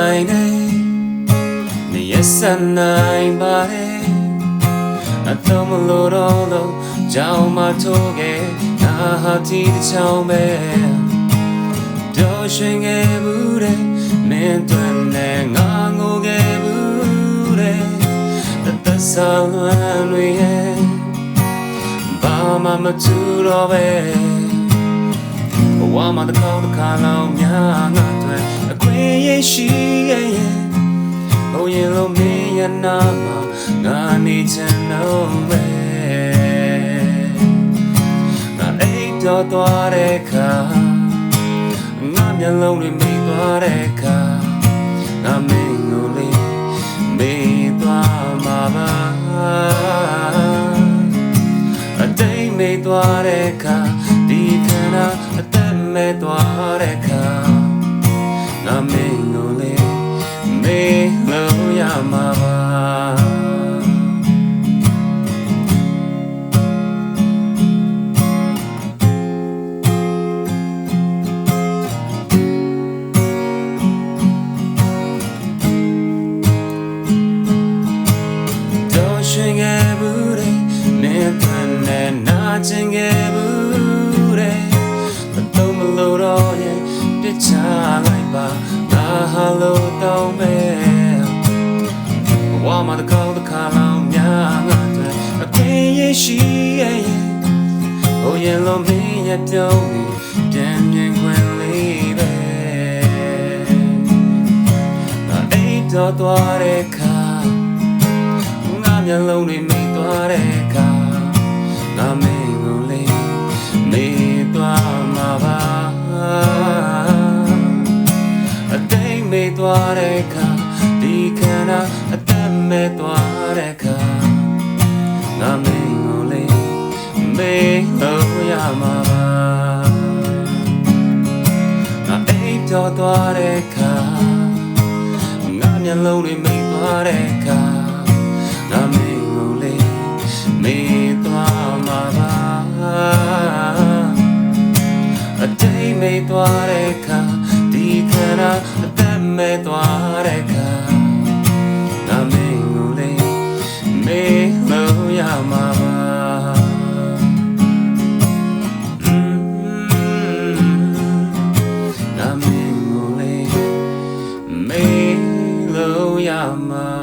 နိုင်နေyes and nine body အတော့မလို့တော့ကြောင်မထိုးခဲ့နာဟာတီးချောင်းပဲတော့ရှင်ခဲ့ဘူးတဲ့မင်းတို့နဲ့ငါငိုခဲ့ဘူးတဲ့သက်ဆောင်တွေရဲ့ဘာမှမတူတော့ပဲဘဝမှာတစ်ခါလောက်များငါတို့အခွင့်အရေးရှိရဲ့ဘုံရင်လို့မင်းရနာမှာငါနေချင်တော့ပဲငါအိတ်တော်သွားတဲ့ခါငါမျက်လုံးတွေမိသွားတဲ့ခါငါမင်းကိုလေးမေးသွားမှာပါအတိတ်မေးသွားတဲ့ခါဒီခန္ဓာအသက်မဲ့သွားတဲ့ခါငါမင်းကိုလေးမေးလို့ရမှာပါရှင်ခဲ့ဘူးတဲ့မင်းတို့နဲ့နာကျင်ခဲ့ဘူးတဲ့မတော့မလို့တော့ရင်ပြစ်ချလိုက်ပါငါဟာလို့တောင်းပဲဘဝမှာတစ်ခါလောက်များငါတို့အခွင့်အရေးရှိရဲ့ဟိုရင်လုံးမင်းရဲ့ပြုံးပြန်မြင်ခွင့်လေးပဲငါအိတ်တော်သွားတဲ့ခါမျက်လုံးတွေမိသွားတဲ့အခါငါမင်းကိုလေးမေးသွားမှာပါအတိတ်မေးသွားတဲ့အခါဒီခန္ဓာအသက်မဲ့သွားတဲ့အခါငါမင်းကိုလေးမေးလို့ရမှာပါငါအိတ်တော်သွားတဲ့အခါငါမျက်လုံးတွေမိသွားတဲ့အခါငါမင်းကိုလေးမေးသွားမှာပါအတိတ်မေးသွားတဲ့အခါဒီခန္ဓာအသက်မဲ့သွားတဲ့အခါငါမင်းကိုလေးမေးလို့ရမှာပါငါမင်းကိုလေးမေးလို့ရမှာ